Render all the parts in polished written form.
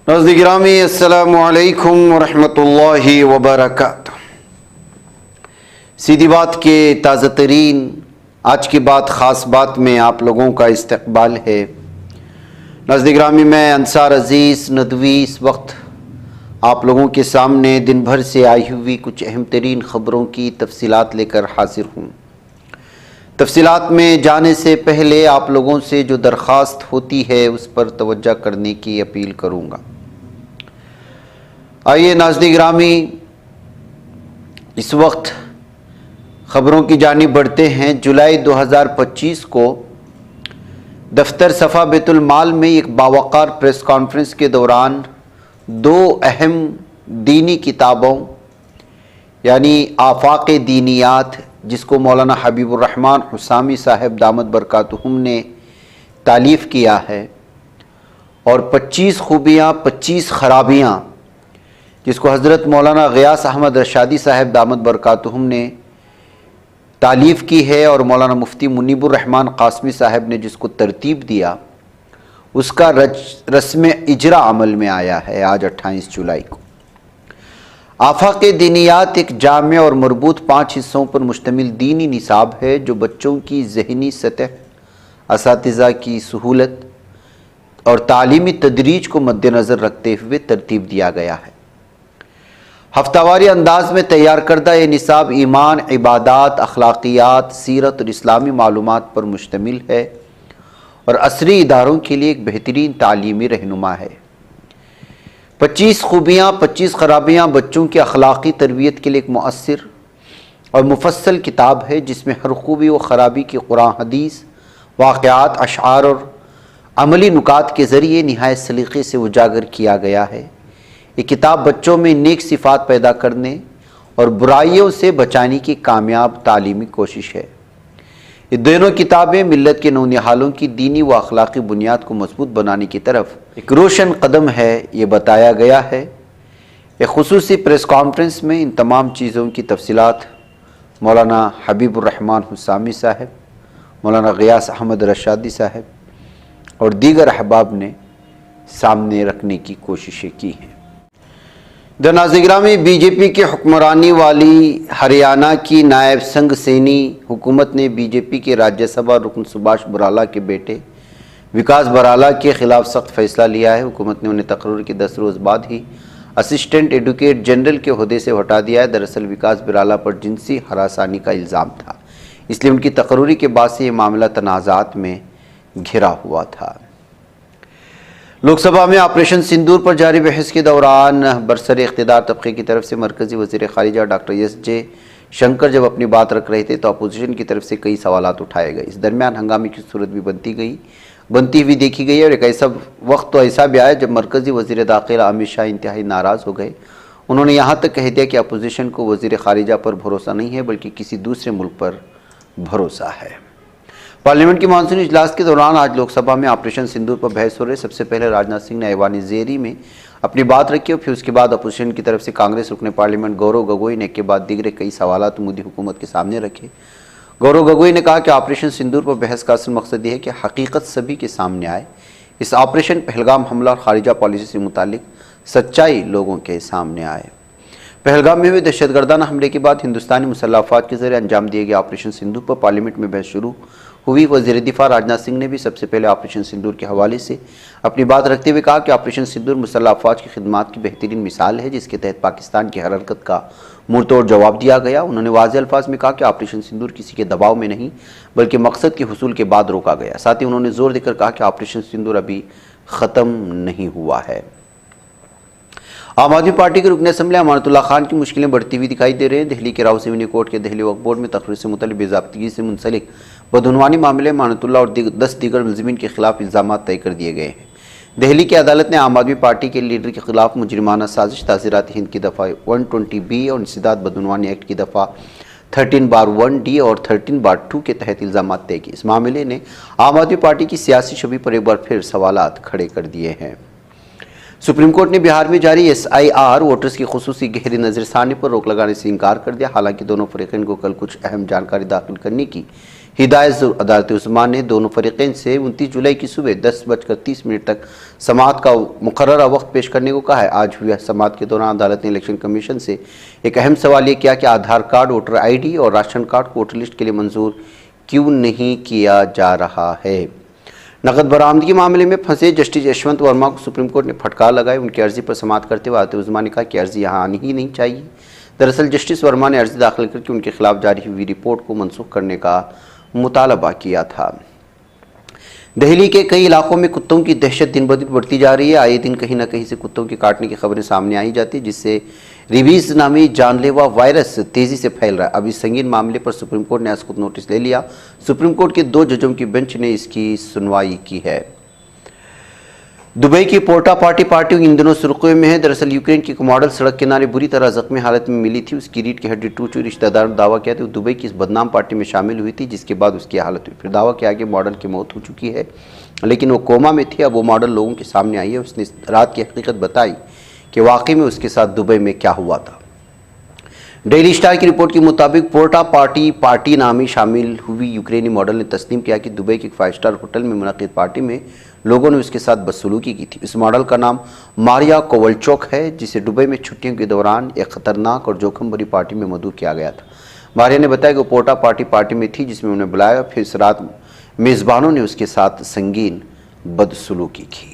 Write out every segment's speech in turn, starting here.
ناظرین گرامی السلام علیکم ورحمۃ اللہ وبرکاتہ۔ سیدھی بات کے تازہ ترین آج کی بات خاص بات میں آپ لوگوں کا استقبال ہے۔ ناظرین گرامی، میں انصار عزیز ندوی اس وقت آپ لوگوں کے سامنے دن بھر سے آئی ہوئی کچھ اہم ترین خبروں کی تفصیلات لے کر حاضر ہوں۔ تفصیلات میں جانے سے پہلے آپ لوگوں سے جو درخواست ہوتی ہے اس پر توجہ کرنے کی اپیل کروں گا۔ آئیے ناظرین گرامی، اس وقت خبروں کی جانب بڑھتے ہیں۔ جولائی 2025 کو دفتر صفا بیت المال میں ایک باوقار پریس کانفرنس کے دوران دو اہم دینی کتابوں یعنی آفاق دینیات، جس کو مولانا حبیب الرحمن حسامی صاحب دامت برکاتہم نے تالیف کیا ہے، اور 25 خوبیاں 25 خرابیاں، جس کو حضرت مولانا غیاث احمد رشادی صاحب دامت برکاتہم نے تالیف کی ہے، اور مولانا مفتی منیب الرحمن قاسمی صاحب نے جس کو ترتیب دیا، اس کا رسم اجرا عمل میں آیا ہے آج 28 جولائی کو۔ آفاق دینیات ایک جامع اور مربوط 5 حصوں پر مشتمل دینی نصاب ہے جو بچوں کی ذہنی سطح، اساتذہ کی سہولت اور تعلیمی تدریج کو مد نظر رکھتے ہوئے ترتیب دیا گیا ہے۔ ہفتہ واری انداز میں تیار کردہ یہ نصاب ایمان، عبادات، اخلاقیات، سیرت اور اسلامی معلومات پر مشتمل ہے اور عصری اداروں کے لیے ایک بہترین تعلیمی رہنما ہے۔ 25 خوبیاں 25 خرابیاں بچوں کی اخلاقی تربیت کے لیے ایک مؤثر اور مفصل کتاب ہے، جس میں ہر خوبی و خرابی کی قرآن حدیث، واقعات، اشعار اور عملی نکات کے ذریعے نہایت سلیقے سے اجاگر کیا گیا ہے۔ یہ کتاب بچوں میں نیک صفات پیدا کرنے اور برائیوں سے بچانے کی کامیاب تعلیمی کوشش ہے۔ یہ دونوں کتابیں ملت کے نونہالوں کی دینی و اخلاقی بنیاد کو مضبوط بنانے کی طرف ایک روشن قدم ہے، یہ بتایا گیا ہے۔ ایک خصوصی پریس کانفرنس میں ان تمام چیزوں کی تفصیلات مولانا حبیب الرحمن حسامی صاحب، مولانا غیاث احمد رشادی صاحب اور دیگر احباب نے سامنے رکھنے کی کوششیں کی ہیں۔ ناظرین گرامی، بی جے پی کے حکمرانی والی ہریانہ کی نائب سنگھ سینی حکومت نے بی جے پی کے راجیہ سبھا رکن سبھاش برالا کے بیٹے وکاس برالا کے خلاف سخت فیصلہ لیا ہے۔ حکومت نے انہیں تقرر کے 10 روز بعد ہی اسسٹنٹ ایڈوکیٹ جنرل کے عہدے سے ہٹا دیا ہے۔ دراصل وکاس برالا پر جنسی ہراسانی کا الزام تھا، اس لیے ان کی تقرری کے بعد سے یہ معاملہ تنازعات میں گھرا ہوا تھا۔ لوک سبھا میں آپریشن سندور پر جاری بحث کے دوران برسر اقتدار طبقے کی طرف سے مرکزی وزیر خارجہ ڈاکٹر ایس جے شنکر جب اپنی بات رکھ رہے تھے تو اپوزیشن کی طرف سے کئی سوالات اٹھائے گئے۔ اس درمیان ہنگامے کی صورت بھی بنتی ہوئی دیکھی گئی، اور ایک ایسا وقت تو ایسا بھی آیا جب مرکزی وزیر داخلہ امت شاہ انتہائی ناراض ہو گئے۔ انہوں نے یہاں تک کہہ دیا کہ اپوزیشن کو وزیر خارجہ پر بھروسہ نہیں ہے بلکہ کسی دوسرے ملک پر بھروسہ ہے۔ پارلیمنٹ کی مانسونی اجلاس کے دوران آج لوک سبھا میں آپریشن سندور پر بحث ہو رہے۔ سب سے پہلے راجناتھ سنگھ نے ایوان زیری میں اپنی بات رکھی اور پھر اس کے بعد اپوزیشن کی طرف سے کانگریس رکن پارلیمنٹ گورو گگوئی نے ایک کے بعد دیگر کئی سوالات مودی حکومت کے سامنے رکھے۔ گورو گگوئی نے کہا کہ آپریشن سندور پر بحث کا اصل مقصد یہ ہے کہ حقیقت سبھی کے سامنے آئے۔ اس آپریشن پہلگام حملہ اور خارجہ پالیسی سے متعلق سچائی لوگوں کے سامنے آئے۔ پہلگام میں ہوئے دہشت گردانہ حملے کے بعد ہندوستانی مسلح افواج کے ذریعے انجام دیے گئے آپریشن سندور پر پارلیمنٹ میں بحث شروع ہوئی۔ وزیر دفاع راجناتھ سنگھ نے بھی سب سے پہلے آپریشن سندور کے حوالے سے اپنی بات رکھتے ہوئے کہا کہ آپریشن سندور مسلح افواج کی خدمات کی بہترین مثال ہے، جس کے تحت پاکستان کی ہر حرکت کا منہ توڑ جواب دیا گیا۔ انہوں نے واضح الفاظ میں کہا کہ آپریشن سندور کسی کے دباؤ میں نہیں بلکہ مقصد کے حصول کے بعد روکا گیا۔ ساتھ ہی انہوں نے زور دے کر کہا کہ آپریشن سندور ابھی ختم نہیں ہوا ہے۔ عام آدمی پارٹی کے رکن اسمبلی امانت اللہ خان کی مشکلیں بڑھتی ہوئی دکھائی دے رہے ہیں۔ دہلی کے راؤ سیونی کورٹ کے دہلی وقف بورڈ میں تقرر سے متعلق بے ضابطگی سے منسلک بدعنوانی معاملے میں امانت اللہ اور 10 دیگر ملزمین کے خلاف الزامات طے کر دیے گئے ہیں۔ دہلی کی عدالت نے عام آدمی پارٹی کے لیڈر کے خلاف مجرمانہ سازش، تعزیرات ہند کی دفعہ 120B اور انسداد بدعنوانی ایکٹ کی دفعہ 13(1)D اور 13(2) کے تحت الزامات طے کیے۔ اس معاملے نے عام آدمی پارٹی کی سیاسی شبیہ پر ایک بار پھر سوالات کھڑے کر دیے ہیں۔ سپریم کورٹ نے بہار میں جاری SIR ووٹرز کی خصوصی گہری نظر ثانی پر روک لگانے سے انکار کر دیا۔ حالانکہ دونوں فریقین کو کل کچھ اہم جانکاری داخل کرنے کی ہدایت عدالت عظمیٰ نے دونوں فریقین سے 29 جولائی کی صبح 10:30 تک سماعت کا مقررہ وقت پیش کرنے کو کہا ہے۔ آج ہوئی سماعت کے دوران عدالت نے الیکشن کمیشن سے ایک اہم سوال یہ کیا کہ Aadhaar card, voter I D اور راشن کارڈ کو ووٹر لسٹ کے لیے منظور کیوں نہیں کیا جا رہا ہے۔ نقد برآمدگی معاملے میں پھنسے جسٹس یشونت ورما کو سپریم کورٹ نے پھٹکار لگائی۔ ان کی عرضی پر سماعت کرتے ہوئے عدالت عظمیٰ نے کہا کہ عرضی یہاں آنی ہی نہیں چاہیے۔ دراصل جسٹس ورما نے عرضی داخل کر کے ان کے خلاف جاری ہوئی رپورٹ کو منسوخ کرنے کا مطالبہ کیا تھا۔ دہلی کے کئی علاقوں میں کتوں کی دہشت دن بدن بڑھتی جا رہی ہے۔ آئے دن کہیں نہ کہیں سے کتوں کے کاٹنے کی خبریں سامنے آئی جاتی ہیں، جس سے ریبیز نامی جان لیوا وائرس تیزی سے پھیل رہا ہے۔ اب اس سنگین معاملے پر سپریم کورٹ نے از خود نوٹس لے لیا۔ سپریم کورٹ کے 2 ججوں کی بینچ نے اس کی سنوائی کی ہے۔ دبئی کی پورٹا پارٹی ان دنوں سرخیوں میں ہے۔ دراصل یوکرین کی ایک ماڈل سڑک کنارے بری طرح زخمی حالت میں ملی تھی۔ اس کی ریڑھ کی ہڈی ٹوٹ چکی۔ رشتہ داروں نے دعویٰ کیا تھا کہ وہ دبئی کی اس بدنام پارٹی میں شامل ہوئی تھی، جس کے بعد اس کی حالت ہوئی۔ پھر دعویٰ کیا کہ ماڈل کی موت ہو چکی ہے، لیکن وہ کوما میں تھی۔ اب وہ ماڈل لوگوں کے سامنے آئی ہے۔ اس نے رات کی حقیقت بتائی کہ واقعی میں اس کے ساتھ دبئی میں کیا ہوا تھا۔ ڈیلی اسٹار کی رپورٹ کے مطابق پورٹا پارٹی نامی شامل ہوئی یوکرینی ماڈل نے تسلیم کیا کہ دبئی کے ایک 5 اسٹار ہوٹل میں منعقد پارٹی میں لوگوں نے اس کے ساتھ بدسلوکی کی تھی۔ اس ماڈل کا نام ماریا کوولچوک ہے، جسے دبئی میں چھٹیوں کے دوران ایک خطرناک اور جوخم بھری پارٹی میں مدعو کیا گیا تھا۔ ماریا نے بتایا کہ وہ پورٹا پارٹی میں تھی، جس میں انہیں بلایا۔ پھر اس رات میزبانوں نے اس کے ساتھ سنگین بدسلوکی کی۔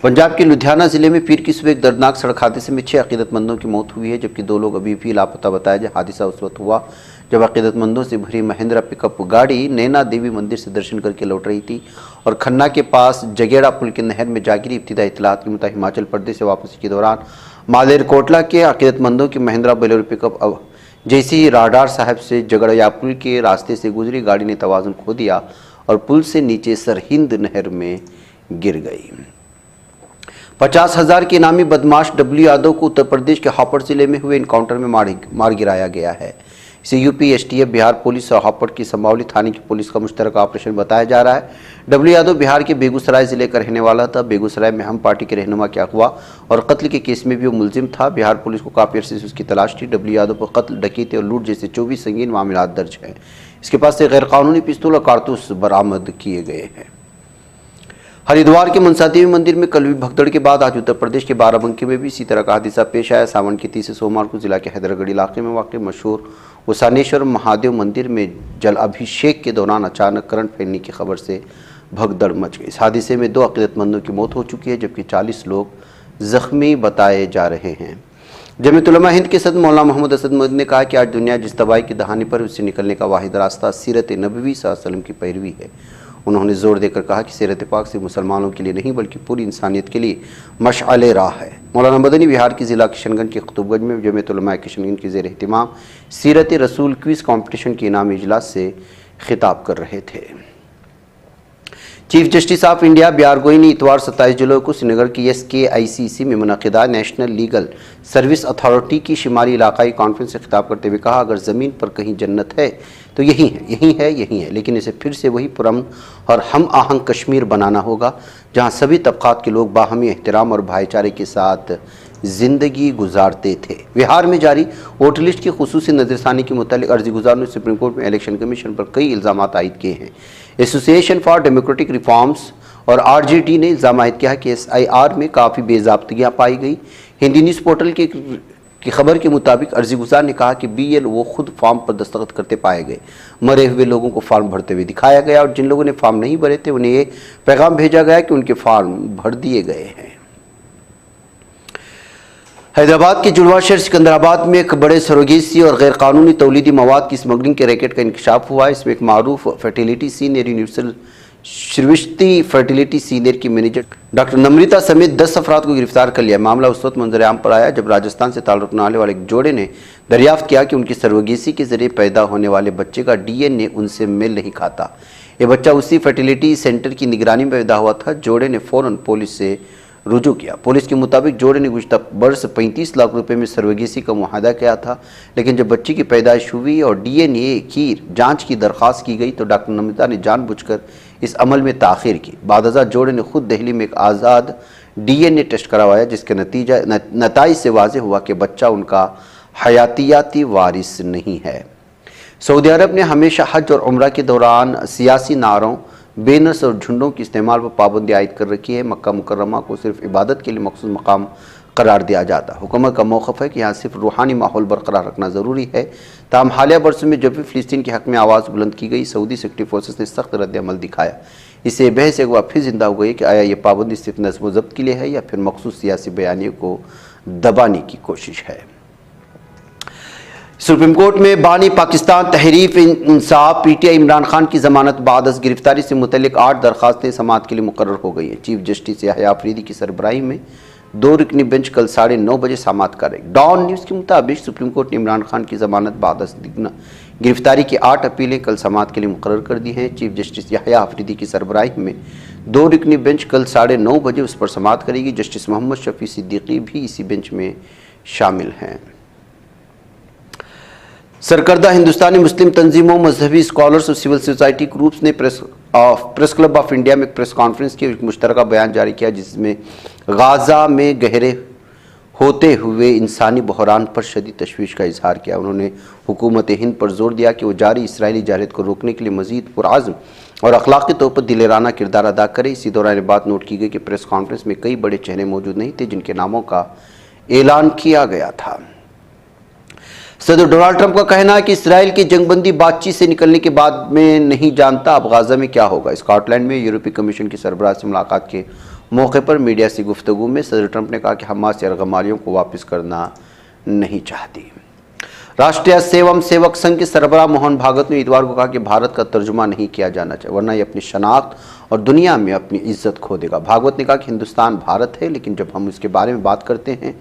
پنجاب کے لدھیانہ ضلع میں پیر کی صبح ایک دردناک سڑک حادثے میں 6 عقیدت مندوں کی موت ہوئی ہے، جبکہ 2 لوگ ابھی بھی لاپتہ بتایا جائے۔ حادثہ اس وقت ہوا جب عقیدت مندوں سے بھری مہندرا پک اپ گاڑی نینا دیوی مندر سے درشن کر کے لوٹ رہی تھی اور کھنہ کے پاس جگیڑا پل کے نہر میں جا گری۔ ابتدائی اطلاعات کے مطابق ہماچل پردیش سے واپسی کے دوران مالیر کوٹلا کے عقیدت مندوں کی مہندرا بلیرو پک اپ جیسی ہی راڈار صاحب سے جگڑیا پل کے راستے سے گزری، گاڑی نے توازن کھو دیا اور پل سے نیچے سرہند نہر میں گر گئی۔ 50,000 کے انعامی بدماش ڈبلیو یادو کو اتر پردیش کے ہاپوڑ ضلع میں ہوئے انکاؤنٹر میں مار گرایا گیا ہے۔ اسے U P S T F, Bihar police اور ہاپوڑ کی سمباولی تھانے کی پولیس کا مشترکہ آپریشن بتایا جا رہا ہے۔ ڈبلیو یادو بہار کے بیگوسرائے ضلع کا رہنے والا تھا۔ بیگوسرائے میں ہم پارٹی کے رہنما کے اغوا اور قتل کے کیس میں بھی وہ ملزم تھا۔ بہار پولیس کو کافی عرصے سے اس کی تلاش تھی۔ ڈبلیو یادو پر قتل، ڈکیتی اور لوٹ جیسے 24 سنگین معاملات درج ہیں۔ اس کے پاس سے غیر قانونی پستول اور کارتوس برآمد کیے گئے ہیں۔ ہریدوار کے منسا دیوی مندر میں کل ہوئی بھگدڑ کے بعد آج اتر پردیش کے بارہ بنکی میں بھی اسی طرح کا حادثہ پیش آیا۔ ساون کے 30 سوموار کو ضلع کے حیدرگڑھ علاقے میں واقع مشہور وسانیشور مہادیو مندر میں جل ابھیشیک کے دوران اچانک کرنٹ پھیلنے کی خبر سے بھگدڑ مچ گئی۔ اس حادثے میں 2 عقیدت مندوں کی موت ہو چکی ہے، جبکہ 40 لوگ زخمی بتائے جا رہے ہیں۔ جمعیت علماء ہند کے صدر مولانا محمد اسد مدنی نے کہا کہ آج دنیا جس تباہی کی دہانے پر اس سے نکلنے کا واحد راستہ سیرت نبوی صلی اللہ علیہ وسلم کی پیروی ہے۔ انہوں نے زور دے کر کہا کہ سیرت پاک سے مسلمانوں کے لیے نہیں بلکہ پوری انسانیت کے لیے مشعل راہ ہے۔ مولانا مدنی بہار کے ضلع کشن گنج کے قطب گنج میں جمعیت علماء کشن گنج کے زیر اہتمام سیرت رسول کوئز کمپٹیشن کے انعامی اجلاس سے خطاب کر رہے تھے۔ Chief justice of India B R Goel نے اتوار 27 جولائی کو سری نگر کی SKICC میں منعقدہ نیشنل لیگل سروس اتھارٹی کی شمالی علاقائی کانفرنس سے خطاب کرتے ہوئے کہا، اگر زمین پر کہیں جنت ہے تو یہی ہے، لیکن اسے پھر سے وہی پرامن اور ہم آہنگ کشمیر بنانا ہوگا جہاں سبھی طبقات کے لوگ باہمی احترام اور بھائی چارے کے ساتھ زندگی گزارتے تھے۔ بہار میں جاری ووٹر لسٹ کی خصوصی نظرثانی کے متعلق عرضی گزاروں نے سپریم کورٹ میں الیکشن کمیشن پر کئی الزامات عائد کیے ہیں۔ ایسوسی ایشن فار ڈیموکریٹک ریفارمز اور RJD نے الزام عائد کیا کہ SIR میں کافی بے ضابطگیاں پائی گئی۔ ہندی نیوز پورٹل کی خبر کے مطابق عرضی گزار نے کہا کہ BLO خود فارم پر دستخط کرتے پائے گئے۔ مرے ہوئے لوگوں کو فارم بھرتے ہوئے دکھایا گیا اور جن لوگوں نے فارم نہیں بھرے تھے انہیں یہ پیغام بھیجا گیا کہ ان کے فارم بھر دیے گئے ہیں۔ حیدرآباد کے جڑواں شہر سکندرآباد میں ایک بڑے سروگیسی اور غیر قانونی تولیدی مواد کی اسمگلنگ کے ریکٹ کا انکشاف ہوا ہے۔ اس میں ایک معروف fertility senior universal Srishti fertility senior کی مینیجر ڈاکٹر نمرتا سمیت 10 افراد کو گرفتار کر لیا۔ معاملہ اس وقت منظر عام پر آیا جب راجستھان سے تعلق رکھنے والے ایک جوڑے نے دریافت کیا کہ ان کی سروگیسی کے ذریعے پیدا ہونے والے بچے کا DNA ان سے میل نہیں کھاتا۔ یہ بچہ اسی فرٹیلیٹی سینٹر کی نگرانی میں پیدا ہوا تھا۔ جوڑے نے فوراً پولیس سے رجوع کیا۔ پولیس کے مطابق جوڑے نے گزشتہ برس 35 لاکھ روپے میں سروگیسی کا معاہدہ کیا تھا، لیکن جب بچی کی پیدائش ہوئی اور DNA کی جانچ کی درخواست کی گئی تو ڈاکٹر نمرتا نے جان بوجھ کر اس عمل میں تاخیر کی۔ بعد ازاں جوڑے نے خود دہلی میں ایک آزاد DNA ٹیسٹ کروایا جس کے نتائج سے واضح ہوا کہ بچہ ان کا حیاتیاتی وارث نہیں ہے۔ سعودی عرب نے ہمیشہ حج اور عمرہ کے دوران سیاسی نعروں، بینرز اور جھنڈوں کے استعمال پر پابندی عائد کر رکھی ہے۔ مکہ مکرمہ کو صرف عبادت کے لیے مخصوص مقام قرار دیا جاتا ہے۔ حکومت کا موقف ہے کہ یہاں صرف روحانی ماحول برقرار رکھنا ضروری ہے۔ تاہم حالیہ برسوں میں جب بھی فلسطین کے حق میں آواز بلند کی گئی، سعودی سیکورٹی فورسز نے سخت رد عمل دکھایا۔ اس سے بحث ایک بار پھر زندہ ہو گئی کہ آیا یہ پابندی صرف نظم و ضبط کے لیے ہے یا پھر مخصوص سیاسی بیانیے کو دبانے کی کوشش ہے۔ سپریم کورٹ میں بانی Pakistan Tehreek Insaf P T I Imran Khan کی ضمانت بعد از گرفتاری سے متعلق 8 درخواستیں سماعت کے لیے مقرر ہو گئی ہیں۔ چیف جسٹس یحییٰ آفریدی کی سربراہی میں 2 رکنی بینچ کل 9:30 بجے سماعت کرے گی۔ ڈان نیوز کے مطابق سپریم کورٹ نے عمران خان کی ضمانت بعد از گرفتاری کی 8 اپیلیں کل سماعت کے لیے مقرر کر دی ہیں۔ چیف جسٹس یحییٰ آفریدی کی سربراہی میں 2 رکنی بینچ کل 9:30 بجے اس پر سماعت کرے گی۔ جسٹس محمد شفیع صدیقی بھی اسی بینچ میں شامل ہیں۔ سرکردہ ہندوستانی مسلم تنظیموں، مذہبی اسکالرز اور سول سوسائٹی گروپس نے پریس کلب آف انڈیا میں ایک پریس کانفرنس کی ایک مشترکہ بیان جاری کیا، جس میں غزہ میں گہرے ہوتے ہوئے انسانی بحران پر شدید تشویش کا اظہار کیا۔ انہوں نے حکومت ہند پر زور دیا کہ وہ جاری اسرائیلی جارحیت کو روکنے کے لیے مزید پرعزم اور اخلاقی طور پر دلیرانہ کردار ادا کرے۔ اسی دوران بات نوٹ کی گئی کہ پریس کانفرنس میں کئی بڑے چہرے موجود نہیں تھے جن کے ناموں کا اعلان کیا گیا تھا۔ صدر ڈونلڈ ٹرمپ کا کہنا ہے کہ اسرائیل کی جنگ بندی بات چیت سے نکلنے کے بعد میں نہیں جانتا اب غزہ میں کیا ہوگا۔ اسکاٹ لینڈ میں یورپی کمیشن کی سربراہ سے ملاقات کے موقع پر میڈیا سے گفتگو میں صدر ٹرمپ نے کہا کہ حماس یرغمالیوں کو واپس کرنا نہیں چاہتی۔ راشٹریہ سیوم سیوک سنگھ کے سربراہ موہن بھاگوت نے اتوار کو کہا کہ بھارت کا ترجمہ نہیں کیا جانا چاہیے ورنہ یہ اپنی شناخت اور دنیا میں اپنی عزت کھو دے گا۔ بھاگوت نے کہا کہ ہندوستان بھارت ہے، لیکن جب ہم اس کے بارے میں بات کرتے ہیں،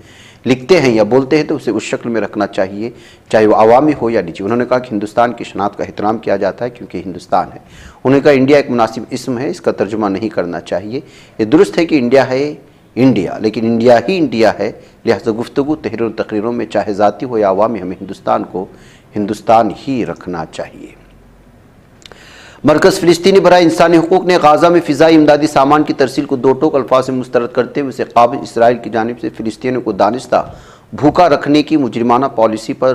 لکھتے ہیں یا بولتے ہیں تو اسے اس شکل میں رکھنا چاہیے، چاہے وہ عوامی ہو یا نجی۔ انہوں نے کہا کہ ہندوستان کی شناخت کا احترام کیا جاتا ہے کیونکہ ہندوستان ہے۔ انہوں نے کہا انڈیا ایک مناسب اسم ہے، اس کا ترجمہ نہیں کرنا چاہیے۔ یہ درست ہے کہ انڈیا ہے انڈیا، لیکن انڈیا ہی انڈیا ہے، لہذا گفتگو، تحریروں و تقریروں میں چاہے ذاتی ہو یا عوامی، ہمیں ہندوستان کو ہندوستان ہی رکھنا چاہیے۔ مرکز فلسطینی برائے انسانی حقوق نے غزہ میں فضائی امدادی سامان کی ترسیل کو 2 ٹوک الفاظ میں مسترد کرتے ہوئے اسے قابل اسرائیل کی جانب سے فلسطینیوں کو دانستہ بھوکا رکھنے کی مجرمانہ پالیسی پر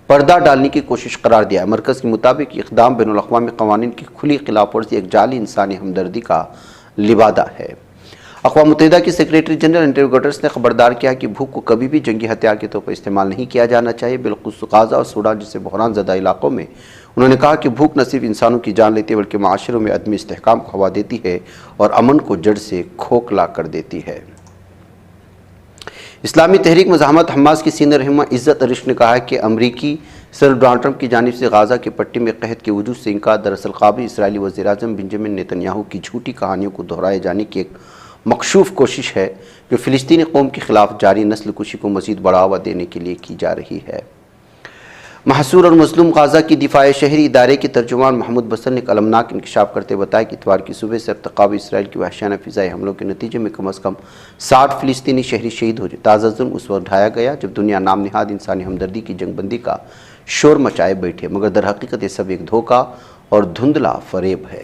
پردہ ڈالنے کی کوشش قرار دیا ہے۔ مرکز کے مطابق یہ اقدام بین الاقوامی قوانین کی کھلی خلاف ورزی، ایک جعلی انسانی ہمدردی کا لبادہ ہے۔ اقوام متحدہ کے سیکریٹری جنرل انٹونیو گٹرس نے خبردار کیا کہ بھوک کو کبھی بھی جنگی ہتھیار کے طور پر استعمال نہیں کیا جانا چاہیے، بالخصوص غزہ اور سوڈان جیسے بحران زدہ علاقوں میں۔ انہوں نے کہا کہ بھوک نہ صرف انسانوں کی جان لیتی ہے بلکہ معاشروں میں عدم استحکام کو ہوا دیتی ہے اور امن کو جڑ سے کھوکھلا کر دیتی ہے۔ اسلامی تحریک مزاحمت حماس کی سینئر رہنما عزت ارش نے کہا ہے کہ امریکی صدر ڈونلڈ ٹرمپ کی جانب سے غزہ کی پٹی میں قحط کے وجود سے انکار دراصل قابل اسرائیلی وزیر اعظم بنجامن نیتن یاہو کی جھوٹی کہانیوں کو دہرائے جانے کی ایک مکشوف کوشش ہے جو فلسطینی قوم کے خلاف جاری نسل کشی کو مزید بڑھاوا دینے کے لیے کی جا رہی ہے۔ محصور اور مظلوم غزہ کی دفاع شہری ادارے کے ترجمان محمود بصر نے ایک المناک انکشاف کرتے بتایا کہ اتوار کی صبح سے ارتکاب اسرائیل کی وحشیانہ فضائی حملوں کے نتیجے میں کم از کم 60 فلسطینی شہری شہید ہو جائے۔ تازہ ظلم اس وقت ڈھایا گیا جب دنیا نام نہاد انسانی ہمدردی کی جنگ بندی کا شور مچائے بیٹھے، مگر در حقیقت یہ سب ایک دھوکہ اور دھندلا فریب ہے۔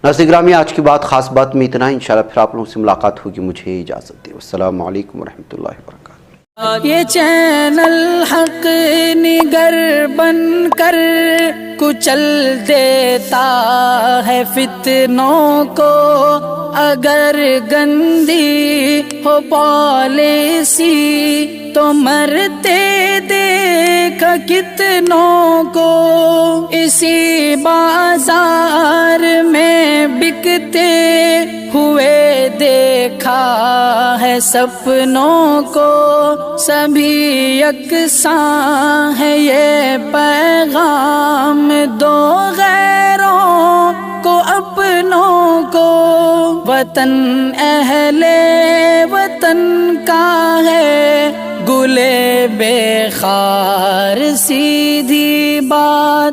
ناظرین گرامی، آج کی بات خاص بات میں اتنا ہی۔ انشاءاللہ پھر آپ لوگوں سے ملاقات ہوگی۔ مجھے اجازت دیں۔ السلام علیکم ورحمۃ اللہ وبرکاتہ۔ یہ چینل حق نگر بن کر کچل دیتا ہے فتنوں کو، اگر گندی ہو پالیسی تو مرتے دیکھ کتنوں کو، اسی بازار میں بکتے ہوئے دیکھا ہے سپنوں کو، سبھی یکساں ہے یہ پیغام دو غیروں کو اپنوں کو، وطن اہل وطن کا ہے گلے بے خار سیدھی بات۔